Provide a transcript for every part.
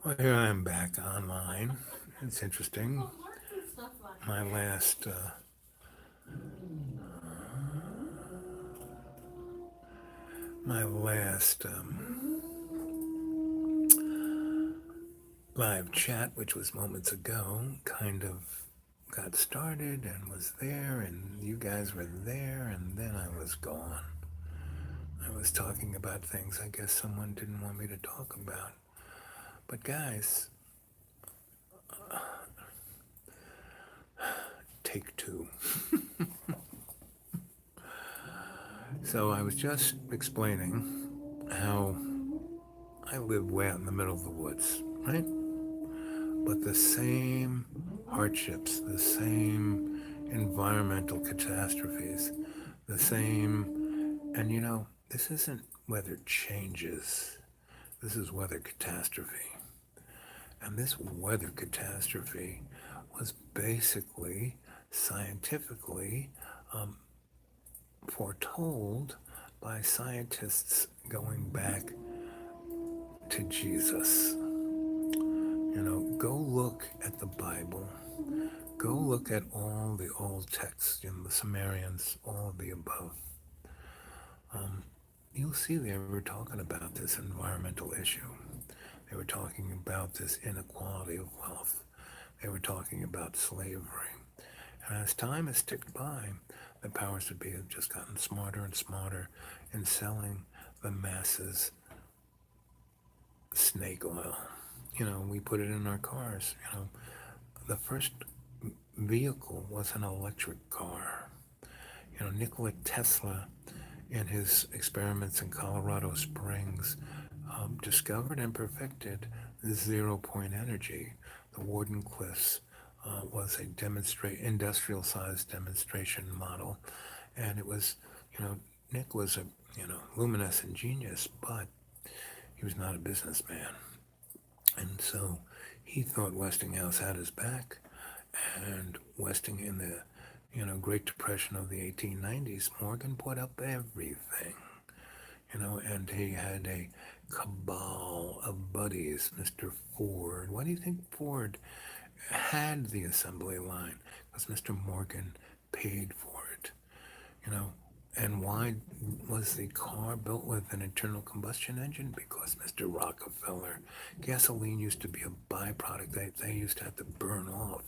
Well, here I am back online. It's interesting. My last, my last live chat, which was moments ago, kind of got started and was there, and you guys were there, and then I was gone. I was talking about things I guess someone didn't want me to talk about. But guys, take two. So I was just explaining how I live way out in the middle of the woods, right? But the same hardships, the same environmental catastrophes, the same, and this isn't weather changes, this is weather catastrophe. And this weather catastrophe was basically scientifically foretold by scientists going back to Jesus. Go look at the Bible. Go look at all the old texts, the Sumerians, all of the above. You'll see they were talking about this environmental issue. They were talking about this inequality of wealth. They were talking about slavery. And as time has ticked by, the powers that be have just gotten smarter and smarter in selling the masses snake oil. We put it in our cars. The first vehicle was an electric car. Nikola Tesla, in his experiments in Colorado Springs, discovered and perfected zero-point energy. The Wardenclyffes was a industrial-sized demonstration model, and it was, Nick was a, luminescent genius, but he was not a businessman. And so he thought Westinghouse had his back, and Westinghouse in the, Great Depression of the 1890s, Morgan put up everything, and he had a cabal of buddies, Mr. Ford. Why do you think Ford had the assembly line? Because Mr. Morgan paid for it, And why was the car built with an internal combustion engine? Because Mr. Rockefeller, gasoline used to be a byproduct that they used to have to burn off.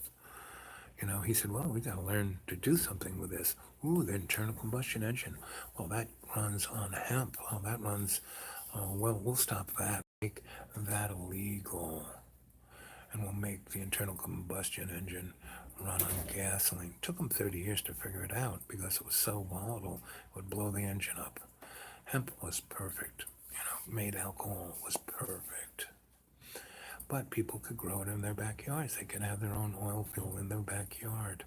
He said, well, we got to learn to do something with this. Ooh, the internal combustion engine. Well, that runs on hemp. Well, that runs, we'll stop that. Make that illegal. And we'll make the internal combustion engine run on gasoline. It took them 30 years to figure it out because it was so volatile, it would blow the engine up. Hemp was perfect. Made alcohol was perfect. But people could grow it in their backyards. They could have their own oil field in their backyard.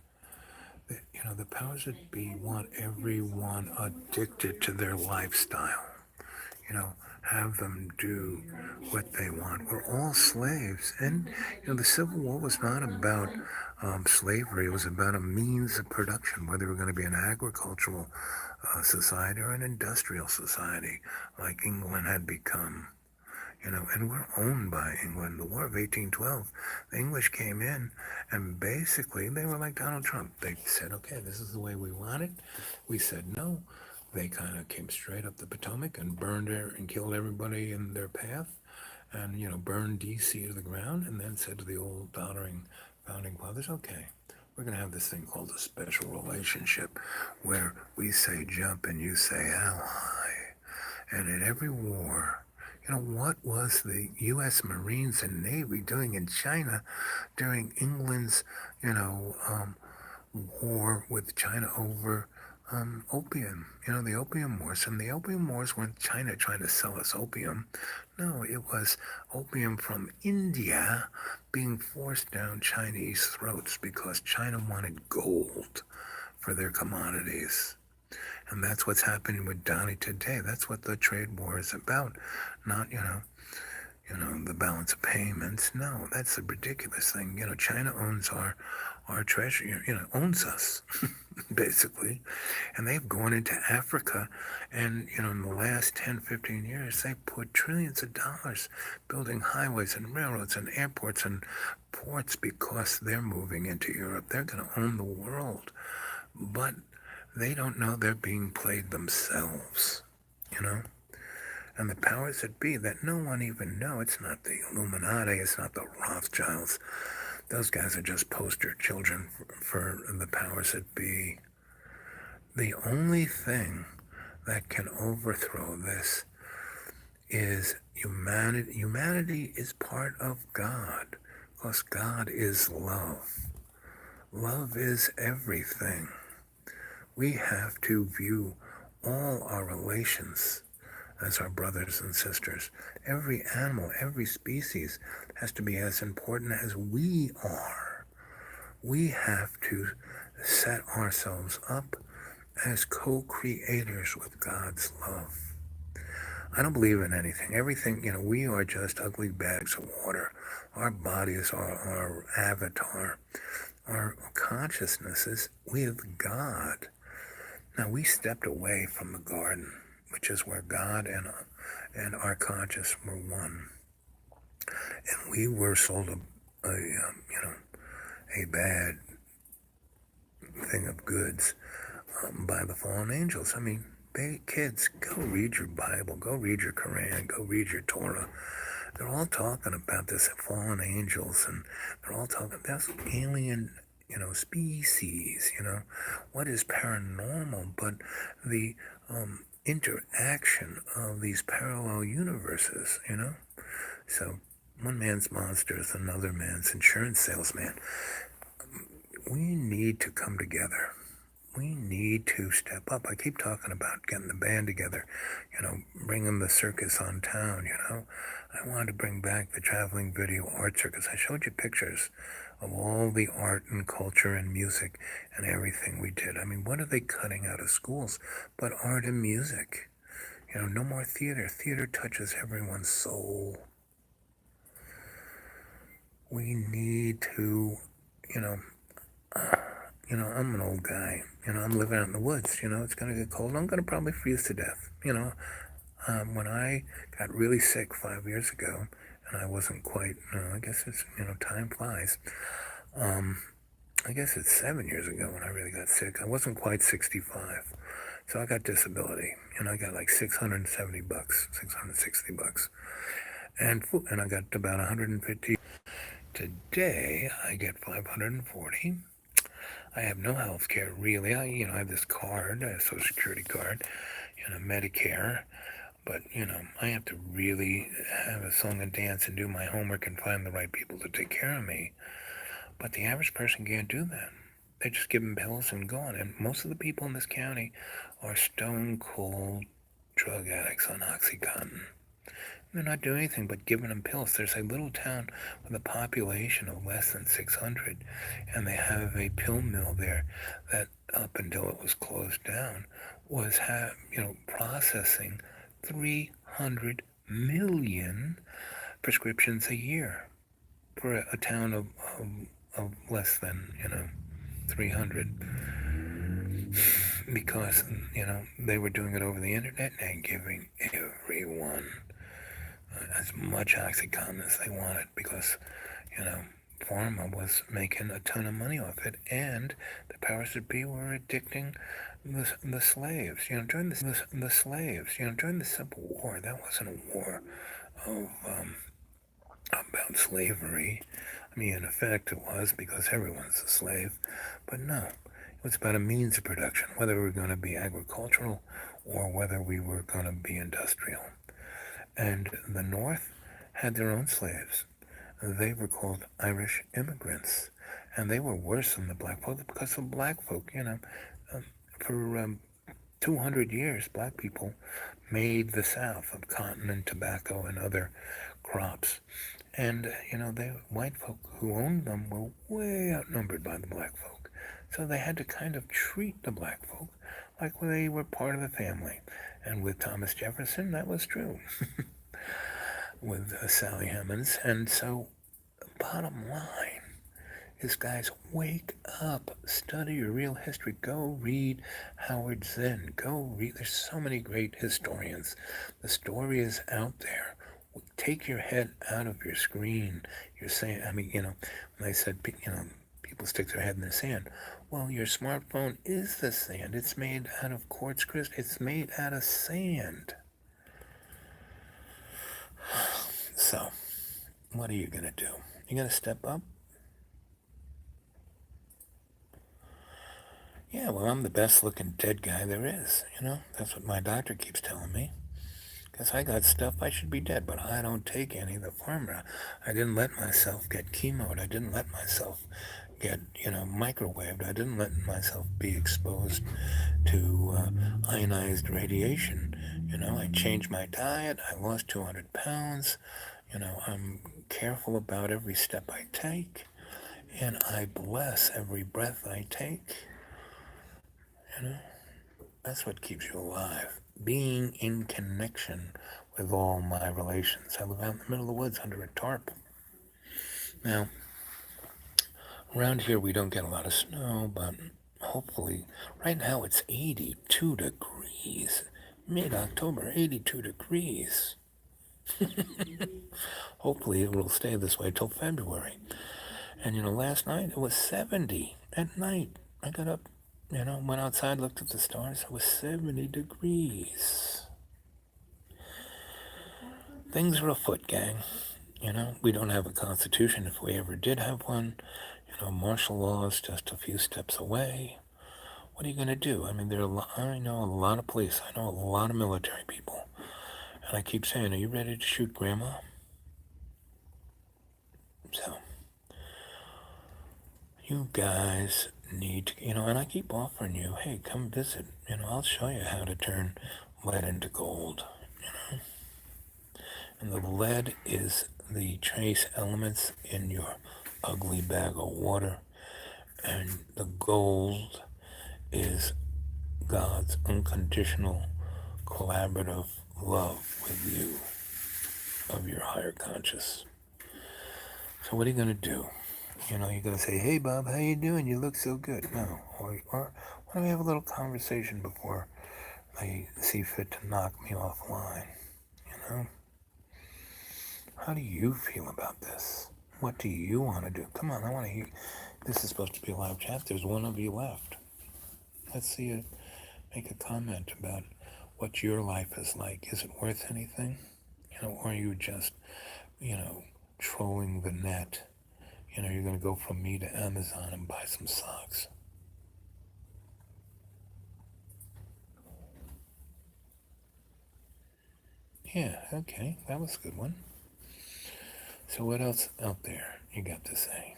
The powers that be want everyone addicted to their lifestyle. Have them do what they want. We're all slaves. And, the Civil War was not about slavery. It was about a means of production, whether we're going to be an agricultural society or an industrial society like England had become. And we're owned by England. The War of 1812, the English came in, and basically they were like Donald Trump. They said, okay, this is the way we want it. We said no. They kind of came straight up the Potomac and burned and killed everybody in their path, and, burned D.C. to the ground, and then said to the old doddering founding fathers, okay, we're going to have this thing called a special relationship where we say jump and you say how high. And in every war, what was the U.S. Marines and Navy doing in China during England's, war with China over opium? The Opium Wars. And the Opium Wars weren't China trying to sell us opium. No, it was opium from India being forced down Chinese throats because China wanted gold for their commodities. And that's what's happening with Donnie today. That's what the trade war is about. Not, the balance of payments. No, that's a ridiculous thing. China owns our our treasure, owns us, basically. And they've gone into Africa, and, in the last 10, 15 years, they've put trillions of dollars building highways and railroads and airports and ports because they're moving into Europe. They're going to own the world. But they don't know they're being played themselves, you know? And the powers that be that no one even know, it's not the Illuminati, it's not the Rothschilds. Those guys are just poster children for the powers that be. The only thing that can overthrow this is humanity. Humanity is part of God, because God is love. Love is everything. We have to view all our relations as our brothers and sisters. Every animal, every species has to be as important as we are. We have to set ourselves up as co-creators with God's love. I don't believe in anything. Everything, we are just ugly bags of water. Our bodies are our avatar. Our consciousness is with God. Now, we stepped away from the garden, which is where God and our conscious were one. And we were sold a bad thing of goods by the fallen angels. I mean, kids, go read your Bible, go read your Quran, go read your Torah. They're all talking about this fallen angels, and they're all talking about alien, species, what is paranormal, but the interaction of these parallel universes, So one man's monster is another man's insurance salesman. We need to come together. We need to step up. I keep talking about getting the band together, bringing the circus on town, I wanted to bring back the traveling video art circus. I showed you pictures of all the art and culture and music and everything we did. I mean, what are they cutting out of schools but art and music? No more theater. Theater touches everyone's soul. We need to, I'm an old guy. I'm living out in the woods. It's going to get cold. I'm going to probably freeze to death. When I got really sick 5 years ago, and I wasn't quite, I guess it's, time flies. I guess it's 7 years ago when I really got sick. I wasn't quite 65. So I got disability. I got like $670, $660. And I got about 150. Today, I get 540. I have no health care, really. I have this card, a Social Security card, Medicare. But, I have to really have a song and dance and do my homework and find the right people to take care of me. But the average person can't do that. They just give them pills and go on. And most of the people in this county are stone cold drug addicts on OxyContin. They're not doing anything but giving them pills. There's a little town with a population of less than 600, and they have a pill mill there that, up until it was closed down, was processing 300 million prescriptions a year for a town of less than 300, because they were doing it over the internet and giving everyone as much OxyContin as they wanted, because pharma was making a ton of money off it, and the powers that be were addicting the slaves. During the slaves, during the Civil War, that wasn't a war of about slavery. I mean, in effect, it was, because everyone's a slave, but no, it was about a means of production, whether we were going to be agricultural or whether we were going to be industrial. And the North had their own slaves. They were called Irish immigrants, and they were worse than the black folk, because the black folk, for 200 years, black people made the South of cotton and tobacco and other crops. And, the white folk who owned them were way outnumbered by the black folk. So they had to kind of treat the black folk like they were part of the family. And with Thomas Jefferson, that was true. With Sally Hemings. And so, bottom line is, guys, wake up, study your real history, go read Howard Zinn, go read. There's so many great historians. The story is out there. Take your head out of your screen. You're saying, I mean, when I said, people stick their head in the sand. Well, your smartphone is the sand. It's made out of quartz crystal. It's made out of sand. So, what are you going to do? You going to step up? Yeah, well, I'm the best looking dead guy there is. That's what my doctor keeps telling me. Because I got stuff, I should be dead, but I don't take any of the pharma. I didn't let myself get chemoed. I didn't let myself get, microwaved. I didn't let myself be exposed to ionized radiation. I changed my diet. I lost 200 pounds. I'm careful about every step I take. And I bless every breath I take. That's what keeps you alive. Being in connection with all my relations. I live out in the middle of the woods under a tarp. Now, around here we don't get a lot of snow, but hopefully, right now it's 82 degrees. Mid-October, 82 degrees. Hopefully it will stay this way till February. And last night it was 70 at night. I got up, went outside, looked at the stars. It was 70 degrees. Things are afoot, gang. We don't have a constitution. If we ever did have one, martial law is just a few steps away. What are you going to do? I mean, I know a lot of police. I know a lot of military people. And I keep saying, are you ready to shoot grandma? So, you guys need to, and I keep offering you, hey, come visit. I'll show you how to turn lead into gold. And the lead is the trace elements in your ugly bag of water. And the gold is God's unconditional collaborative love with you of your higher conscious. So what are you going to do? You're going to say, hey, Bob, how you doing? You look so good. No. Or why don't we have a little conversation before they see fit to knock me offline? How do you feel about this? What do you want to do? Come on, I want to hear. This is supposed to be a live chat. There's one of you left. Let's see you make a comment about what your life is like. Is it worth anything? Or are you just, trolling the net? You're going to go from me to Amazon and buy some socks. Yeah, okay, that was a good one. So what else out there you got to say?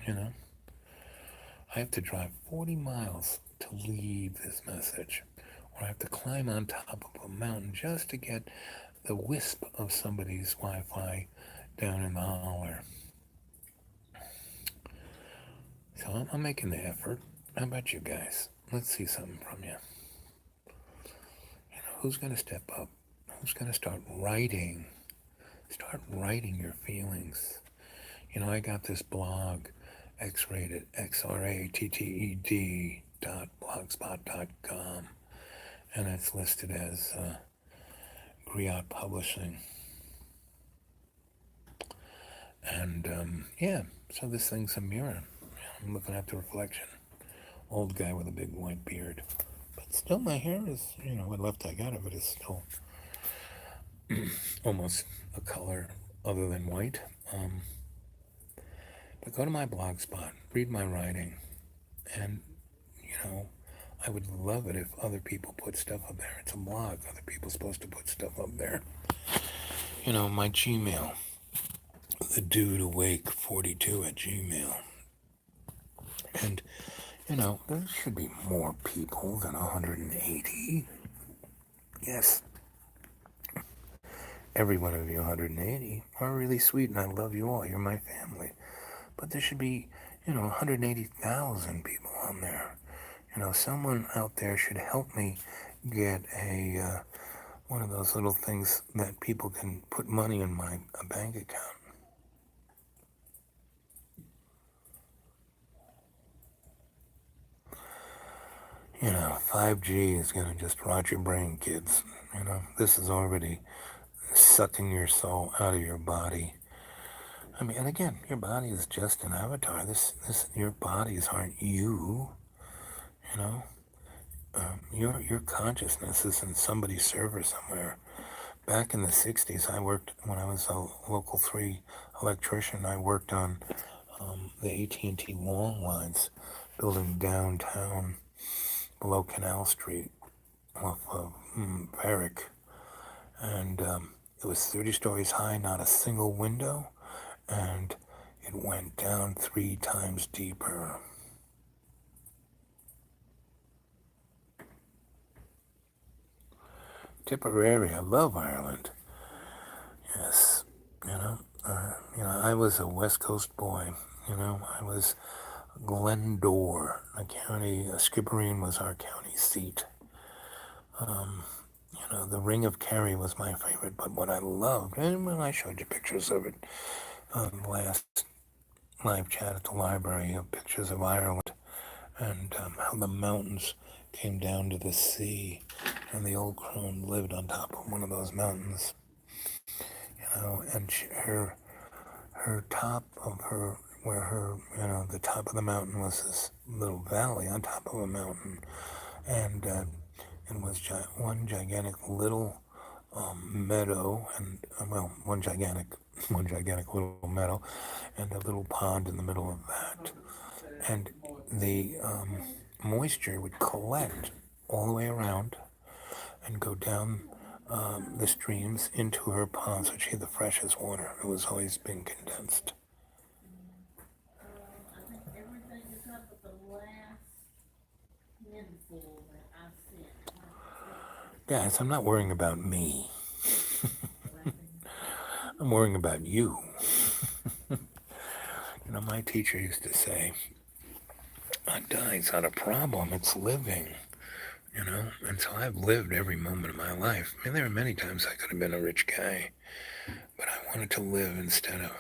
I have to drive 40 miles to leave this message, or I have to climb on top of a mountain just to get the wisp of somebody's Wi-Fi down in the holler. So I'm making the effort. How about you guys? Let's see something from you. Who's going to step up? Who's going to start writing? Start writing your feelings. I got this blog, X-rated, XRATTED.blogspot.com, and it's listed as Griot Publishing. And so this thing's a mirror. I'm looking at the reflection. Old guy with a big white beard. But still my hair is, what left I got of it is still almost a color other than white. But go to my blog spot, read my writing, and, I would love it if other people put stuff up there. It's a blog. Other people are supposed to put stuff up there. My Gmail, thedudeawake42@gmail. And, there should be more people than 180. Yes. Every one of you 180 are really sweet, and I love you all. You're my family. But there should be, 180,000 people on there. Someone out there should help me get a one of those little things that people can put money in my bank account. 5G is going to just rot your brain, kids. This is already sucking your soul out of your body. I mean, and again, your body is just an avatar. Your bodies aren't you. You know, your consciousness is in somebody's server somewhere. Back in the '60s, I worked when I was a local 3 electrician. I worked on the AT&T long lines, building downtown below Canal Street off of Varick, and it was 30 stories high, not a single window, and it went down 3 times deeper. Tipperary, I love Ireland. Yes, I was a West Coast boy. I was Glendore, a county. Skibbereen was our county seat. The Ring of Kerry was my favorite, but what I loved, and when I showed you pictures of it on the last live chat at the library, of pictures of Ireland, and how the mountains came down to the sea, and the old crone lived on top of one of those mountains. And her top of her, where her, the top of the mountain was this little valley on top of a mountain, and it was one gigantic little meadow, and one gigantic little meadow, and a little pond in the middle of that, and the moisture would collect all the way around and go down the streams into her pond, so she had the freshest water. It was always being condensed. Guys, I'm not worrying about me. I'm worrying about you. My teacher used to say, dying's not a problem, it's living. And so I've lived every moment of my life. I mean, there are many times I could have been a rich guy, but I wanted to live instead of.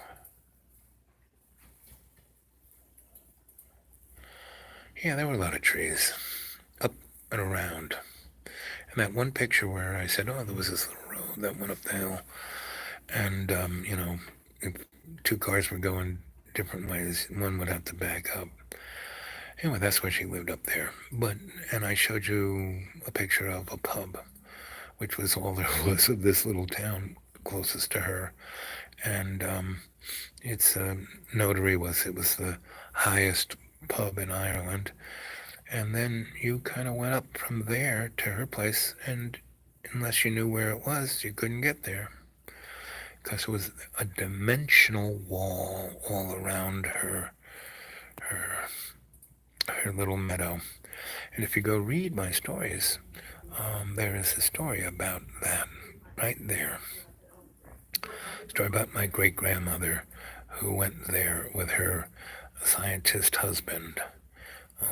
Yeah, there were a lot of trees up and around. And that one picture where I said, oh, there was this little road that went up the hill, and, if 2 cars were going different ways, one would have to back up. Anyway, that's where she lived up there. And I showed you a picture of a pub, which was all there was of this little town closest to her. And its notary was it was the highest pub in Ireland. And then you kind of went up from there to her place, and unless you knew where it was, you couldn't get there. Because it was a dimensional wall all around her her little meadow. And if you go read my stories, there is a story about that right there. A story about my great grandmother who went there with her scientist husband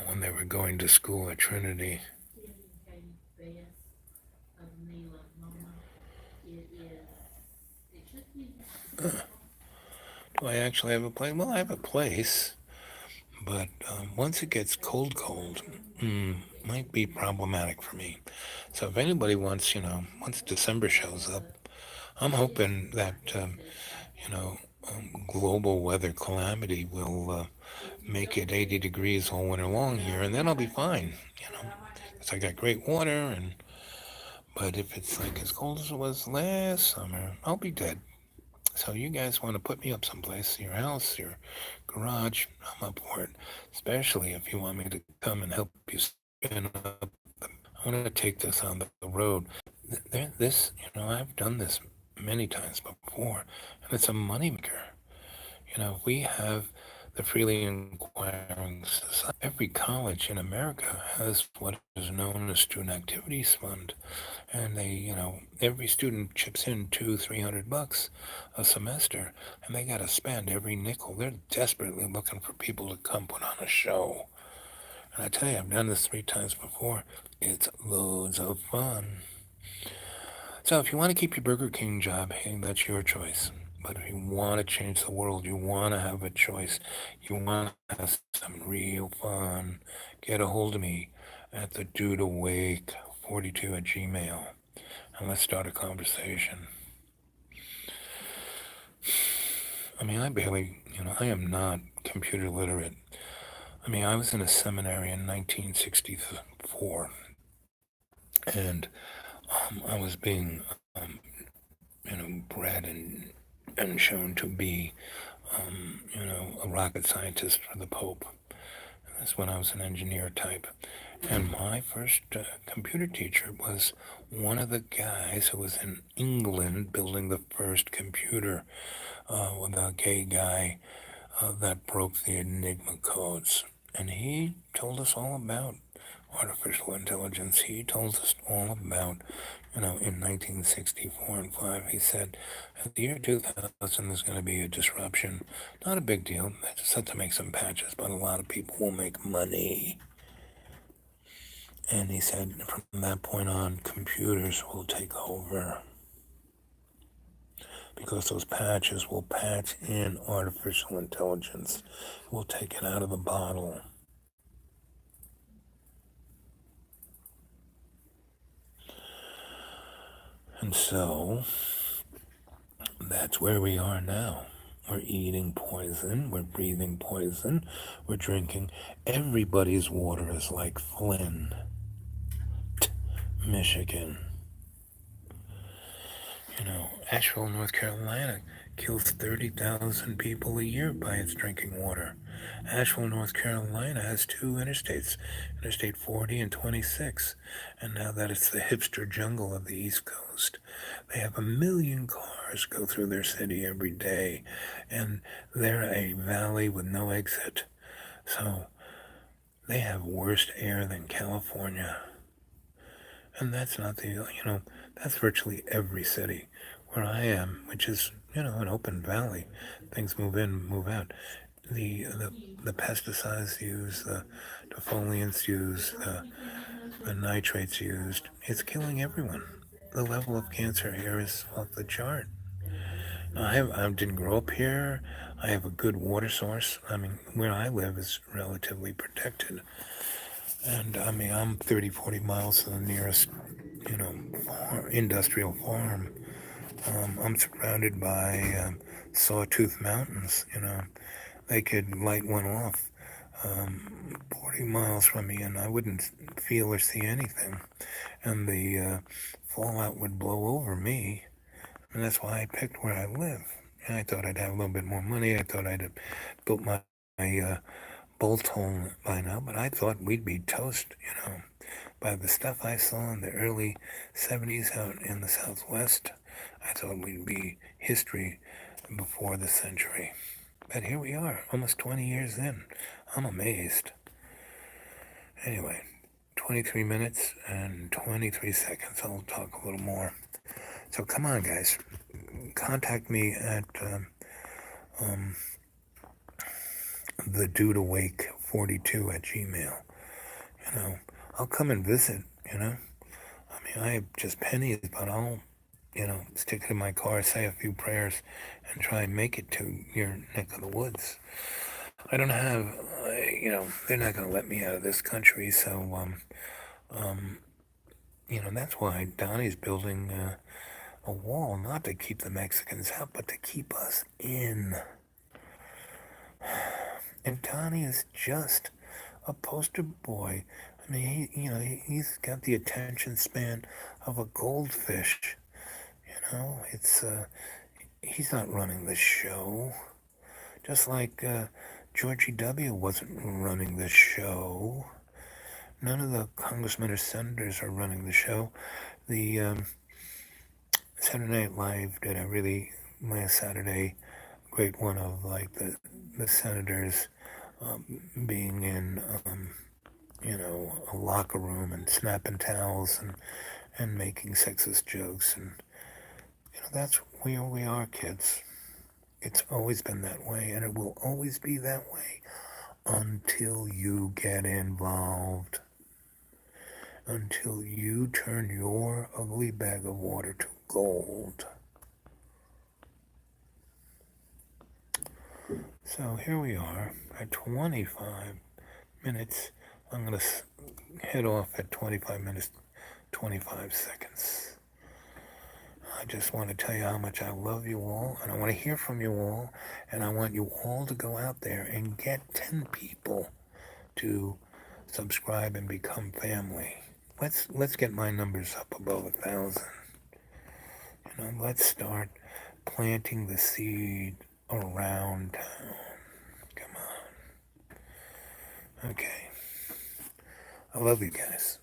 when they were going to school at Trinity. Do I actually have a place? Well, I have a place, but once it gets cold, might be problematic for me. So if anybody wants, once December shows up, I'm hoping that, global weather calamity will make it 80 degrees all winter long here, and then I'll be fine, because I got great water, but if it's like as cold as it was last summer, I'll be dead. So you guys want to put me up someplace, your house, your garage, I'm up for it. Especially if you want me to come and help you spin up. I want to take this on the road. This, I've done this many times before, and it's a moneymaker. We have the freely inquiring society. Every college in America has what is known as Student Activities Fund. And every student chips in $200-300 a semester, and they got to spend every nickel. They're desperately looking for people to come put on a show. And I tell you, I've done this 3 times before. It's loads of fun. So if you want to keep your Burger King job, hey, that's your choice. But if you want to change the world, you want to have a choice, you want to have some real fun, get a hold of me at the dude awake 42 at Gmail, and let's start a conversation. I mean, I am not computer literate. I mean, I was in a seminary in 1964, and I was being, bred and shown to be, a rocket scientist for the Pope. That's when I was an engineer type. And my first computer teacher was one of the guys who was in England building the first computer with a gay guy that broke the Enigma codes. And he told us all about artificial intelligence. He told us all about, in 1964 and 5, he said, at the year 2000, there's going to be a disruption. Not a big deal. They just had to make some patches, but a lot of people will make money. And he said, from that point on, computers will take over because those patches will patch in artificial intelligence. We'll take it out of the bottle. And so that's where we are now. We're eating poison, we're breathing poison, we're drinking. Everybody's water is like Flint, Michigan. Asheville, North Carolina kills 30,000 people a year by its drinking water. Asheville, North Carolina has two interstates, Interstate 40 and 26, and now that it's the hipster jungle of the East Coast, they have 1 million cars go through their city every day, and they're a valley with no exit. So they have worse air than California. And that's not that's virtually every city. Where I am, which is, an open valley, things move in, move out. The pesticides used, the defoliants used, the nitrates used, it's killing everyone. The level of cancer here is off the chart. I didn't grow up here. I have a good water source. I mean, where I live is relatively protected. And I mean, I'm 30, 40 miles to the nearest, industrial farm. I'm surrounded by sawtooth mountains. They could light one off 40 miles from me, and I wouldn't feel or see anything. And the fallout would blow over me, and that's why I picked where I live. And I thought I'd have a little bit more money. I thought I'd have built my bolt hole by now, but I thought we'd be toast. By the stuff I saw in the early 70s out in the Southwest, I thought we'd be history before the century. But here we are, almost 20 years in. I'm amazed. Anyway, 23 minutes and 23 seconds. I'll talk a little more. So come on, guys. Contact me at thedudewake42 at Gmail. I'll come and visit, I mean, I have just pennies, but I'll, stick it in my car, say a few prayers, and try and make it to your neck of the woods. I don't have, they're not going to let me out of this country, so, that's why Donnie's building a wall, not to keep the Mexicans out, but to keep us in. And Donnie is just a poster boy. I mean, he's got the attention span of a goldfish. It's he's not running the show. Just like Georgie W. wasn't running the show. None of the congressmen or senators are running the show. The Saturday Night Live did a really last Saturday great one of like the senators being in a locker room and snapping towels and making sexist jokes, and that's where we are, kids. It's always been that way, and it will always be that way until you get involved, until you turn your ugly bag of water to gold. So here we are at 25 minutes I'm going to head off at 25 minutes, 25 seconds. I just want to tell you how much I love you all, and I want to hear from you all, and I want you all to go out there and get 10 people to subscribe and become family. Let's get my numbers up above 1,000. Let's start planting the seed around town. Come on. Okay. I love you guys.